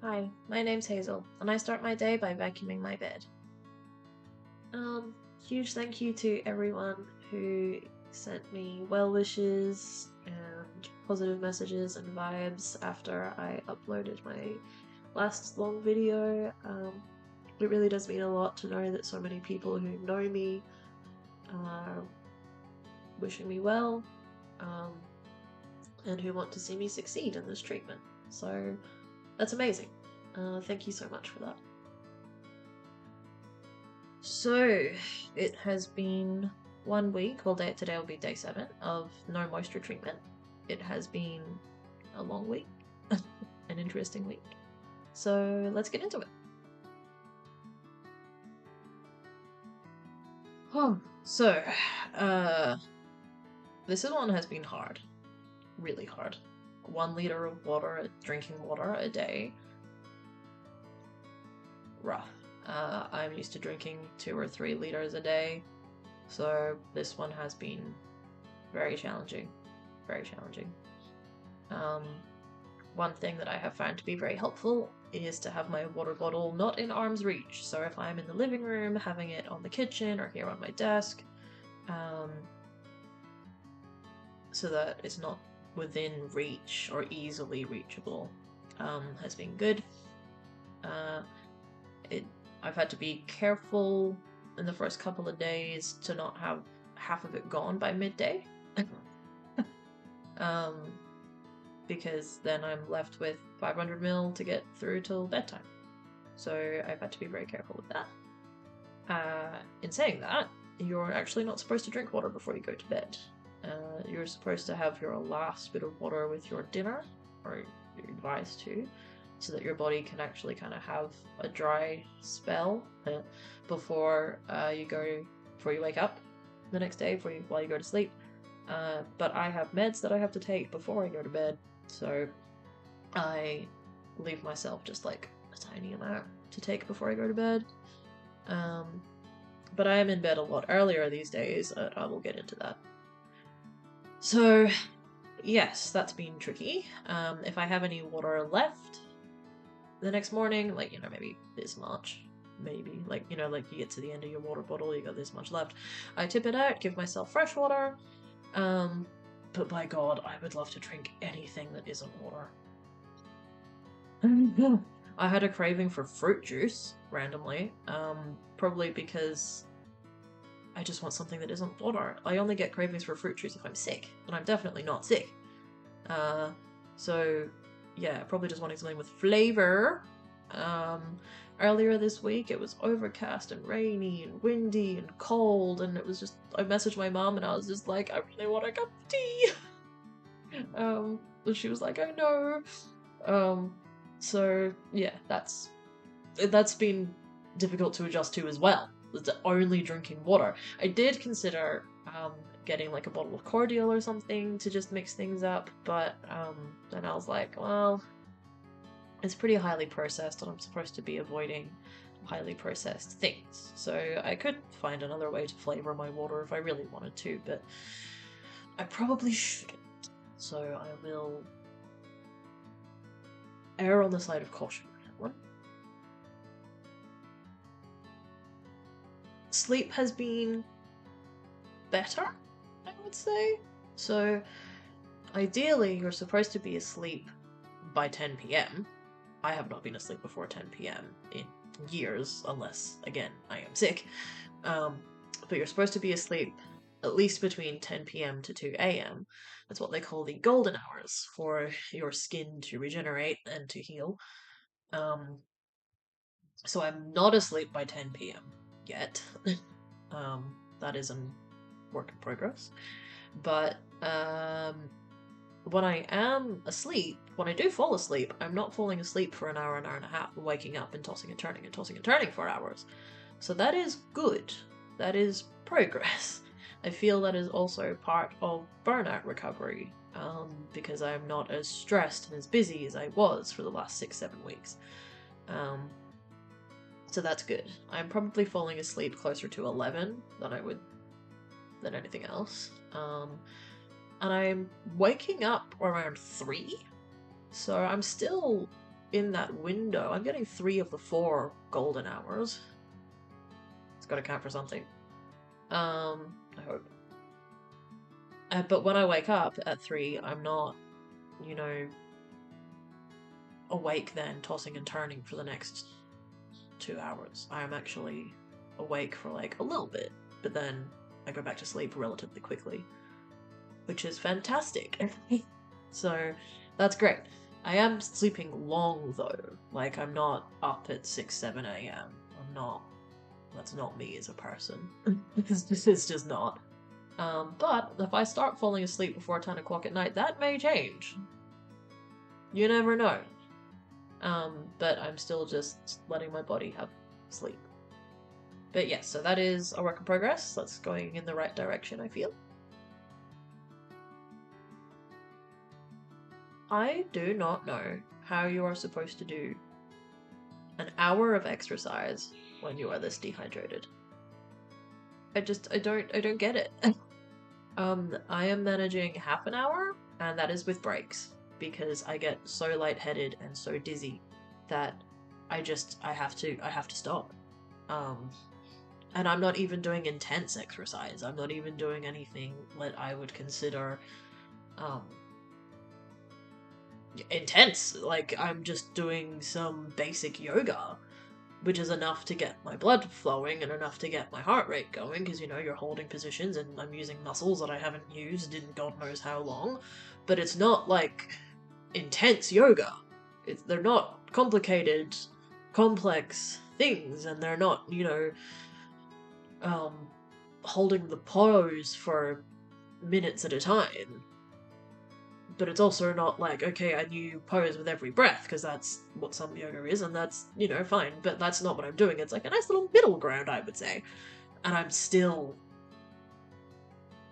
Hi, my name's Hazel, and I start my day by vacuuming my bed. Huge thank you to everyone who sent me well wishes and positive messages and vibes after I uploaded my last long video. It really does mean a lot to know that so many people who know me are wishing me well, um, and who want to see me succeed in this treatment. So that's amazing. Thank you so much for that. So it has been 1 week, well, today will be day 7 of no moisture treatment. It has been a long week, an interesting week. So let's get into it. So, uh, this one has been hard, really hard. 1 liter of water, drinking water a day, rough. I'm used to drinking 2 or 3 liters a day, so this one has been very challenging, very challenging. One thing that I have found to be very helpful is to have my water bottle not in arm's reach. So if I'm in the living room, having it on the kitchen or here on my desk, so that it's not within reach or easily reachable, has been good. I've had to be careful in the first couple of days to not have half of it gone by midday. Because then I'm left with 500 ml to get through till bedtime. So I've had to be very careful with that. In saying that, you're actually not supposed to drink water before you go to bed. You're supposed to have your last bit of water with your dinner, or you're advised to, so that your body can actually kind of have a dry spell before you wake up the next day, while you go to sleep. But I have meds that I have to take before I go to bed, so I leave myself just like a tiny amount to take before I go to bed. But I am in bed a lot earlier these days, and I will get into that. So, yes, that's been tricky. If I have any water left the next morning, like, maybe this much, maybe, like, you get to the end of your water bottle, you got this much left, I tip it out, give myself fresh water. But by God, I would love to drink anything that isn't water. I had a craving for fruit juice randomly, probably because I just want something that isn't water. I only get cravings for fruit juice if I'm sick, and I'm definitely not sick. So yeah, probably just wanting something with flavor. Earlier this week, it was overcast and rainy and windy and cold, and it was just, I messaged my mom and I was just like, I really want a cup of tea. And she was like, I know. So yeah, that's been difficult to adjust to as well. It's only drinking water. I did consider getting like a bottle of cordial or something to just mix things up, but then I was like, well, it's pretty highly processed, and I'm supposed to be avoiding highly processed things. So I could find another way to flavor my water if I really wanted to, but I probably shouldn't. So I will err on the side of caution with that one. Sleep has been better, I would say. So ideally, you're supposed to be asleep by 10 p.m. I have not been asleep before 10 p.m. in years, unless, again, I am sick. But you're supposed to be asleep at least between 10 p.m. to 2 a.m. That's what they call the golden hours for your skin to regenerate and to heal. So I'm not asleep by 10 p.m. yet. That is a work in progress. But when I am asleep, when I do fall asleep, I'm not falling asleep for an hour and a half, waking up and tossing and turning for hours. So that is good. That is progress. I feel that is also part of burnout recovery, because I'm not as stressed and as busy as I was for the last 6-7 weeks. So that's good. I'm probably falling asleep closer to 11 than anything else. And I'm waking up around 3, so I'm still in that window. I'm getting 3 of the 4 golden hours. It's got to count for something. I hope. But when I wake up at 3, I'm not, you know, awake then, tossing and turning for the next 2 hours. I am actually awake for like a little bit, but then I go back to sleep relatively quickly, which is fantastic. So that's great. I am sleeping long though. Like, I'm not up at 6, 7 a.m. I'm not. That's not me as a person. It's just not. But if I start falling asleep before 10 o'clock at night, that may change. You never know. But I'm still just letting my body have sleep. But yes, so that is a work in progress. That's going in the right direction, I feel. I do not know how you are supposed to do an hour of exercise when you are this dehydrated. I don't get it. I am managing half an hour, and that is with breaks, because I get so lightheaded and so dizzy that I have to stop. And I'm not even doing intense exercise. I'm not even doing anything that I would consider intense. Like, I'm just doing some basic yoga, which is enough to get my blood flowing and enough to get my heart rate going, because, you know, you're holding positions and I'm using muscles that I haven't used in God knows how long. But it's not like intense yoga. They're not complicated, complex things, and they're not, you know, holding the pose for minutes at a time. But it's also not like, okay, I do pose with every breath, because that's what some yoga is, and that's, you know, fine. But that's not what I'm doing. It's like a nice little middle ground, I would say. And I'm still...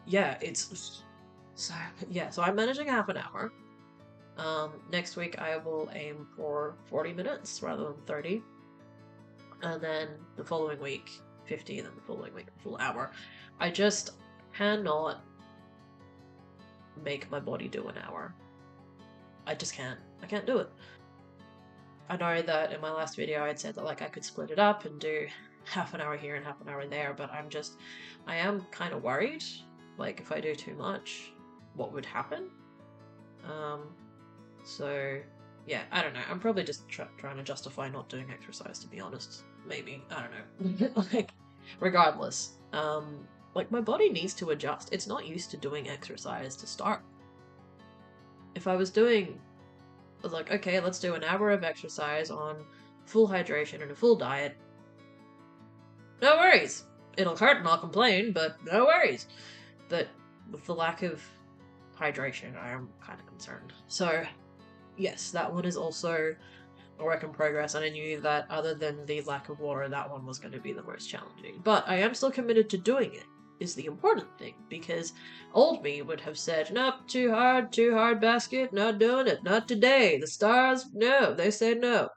Yeah, it's... So, yeah, so I'm managing half an hour. Next week I will aim for 40 minutes rather than 30. And then the following week, 50, and then the following week, a full hour. I just cannot make my body do an hour. I just can't. I can't do it. I know that in my last video I'd said that, like, I could split it up and do half an hour here and half an hour there, but I am kind of worried, like, if I do too much, what would happen? So, yeah, I don't know. I'm probably just trying to justify not doing exercise, to be honest. Maybe. I don't know. Like, regardless, like, my body needs to adjust. It's not used to doing exercise to start. If I was like, okay, let's do an hour of exercise on full hydration and a full diet, no worries. It'll hurt and I'll complain, but no worries. But with the lack of hydration, I am kind of concerned. So, yes, that one is also a work in progress, and I knew that other than the lack of water, that one was going to be the most challenging. But I am still committed to doing it, is the important thing, because old me would have said, nope, too hard basket, not doing it, not today, the stars, no, they said no.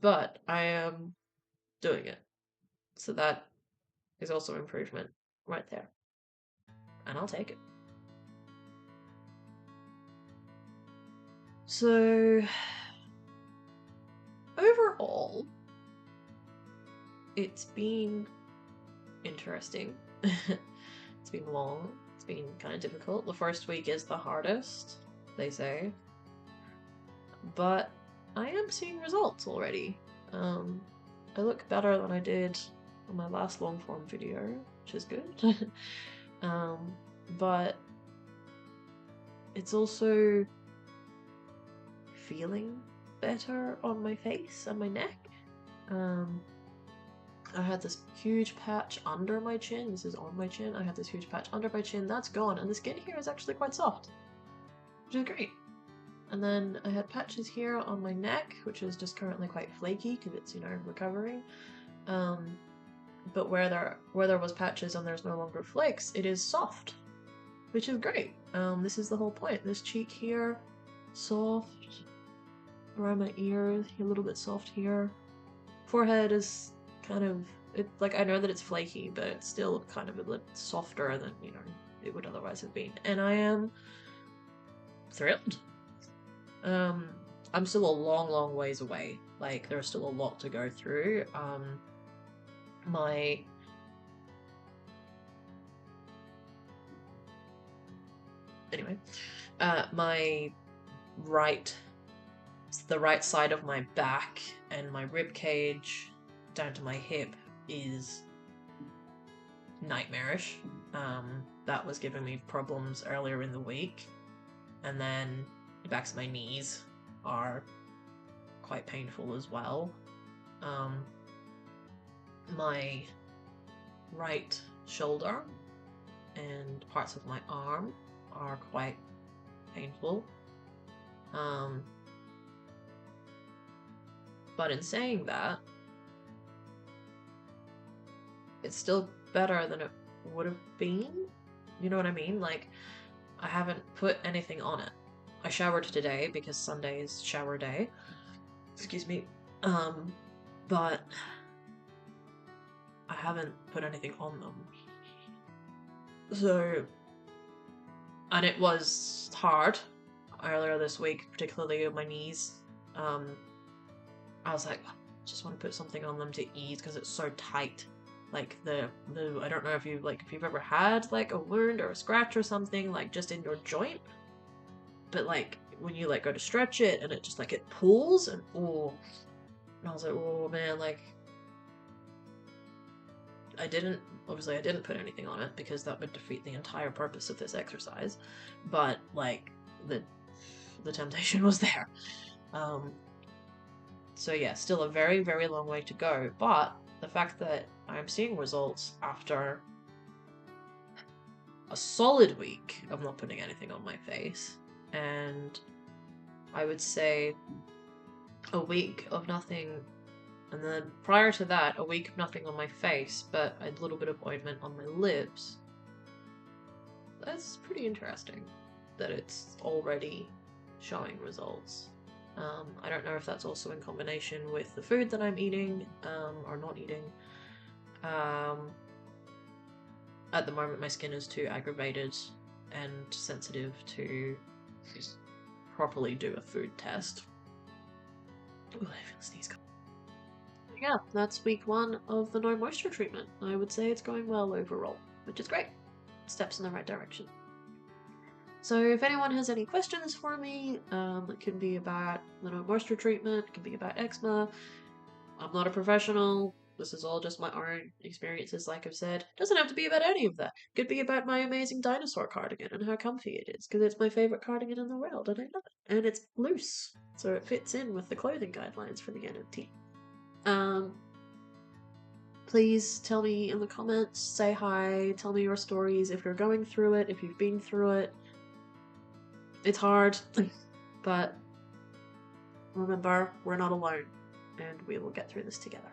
But I am doing it. So that is also improvement right there. And I'll take it. So, overall, it's been interesting. It's been long. It's been kind of difficult. The first week is the hardest, they say. But I am seeing results already. I look better than I did on my last long form video, which is good. But it's also feeling better on my face and my neck. I had this huge patch under my chin. This is on my chin. I had this huge patch under my chin. That's gone. And the skin here is actually quite soft, which is great. And then I had patches here on my neck, which is just currently quite flaky because it's, you know, recovering. But where there was patches and there's no longer flakes, it is soft, which is great. This is the whole point. This cheek here, soft. Around my ears, a little bit soft here. Forehead is kind of, like, I know that it's flaky, but it's still kind of a bit softer than, you know, it would otherwise have been. And I am thrilled. I'm still a long ways away. Like, there's still a lot to go through. My anyway, my right, the right side of my back and my rib cage down to my hip is nightmarish. That was giving me problems earlier in the week, and then the backs of my knees are quite painful as well. My right shoulder and parts of my arm are quite painful. But in saying that, it's still better than it would have been. You know what I mean? Like, I haven't put anything on it. I showered today because Sunday is shower day. Excuse me. But I haven't put anything on them. So, and it was hard earlier this week, particularly on my knees. I was like, I just want to put something on them to ease because it's so tight. Like the I don't know if you've ever had like a wound or a scratch or something like just in your joint, but like when you like go to stretch it and it just like it pulls and oh, and I was like, oh man, like I didn't put anything on it because that would defeat the entire purpose of this exercise, but like the temptation was there. So yeah, still a very long way to go, but the fact that I'm seeing results after a solid week of not putting anything on my face, and I would say a week of nothing, and then prior to that, a week of nothing on my face, but a little bit of ointment on my lips. That's pretty interesting that it's already showing results. I don't know if that's also in combination with the food that I'm eating or not eating. At the moment, my skin is too aggravated and sensitive to properly do a food test. Ooh, I feel a sneeze. Yeah, that's week 1 of the no moisture treatment. I would say it's going well overall, which is great. Steps in the right direction. So if anyone has any questions for me, it can be about the no moisture treatment, it can be about eczema. I'm not a professional. This is all just my own experiences, like I've said. It doesn't have to be about any of that. It could be about my amazing dinosaur cardigan and how comfy it is, because it's my favorite cardigan in the world, and I love it. And it's loose, so it fits in with the clothing guidelines for the NMT. Please tell me in the comments, say hi, tell me your stories if you're going through it, if you've been through it. It's hard, but remember, we're not alone, and we will get through this together.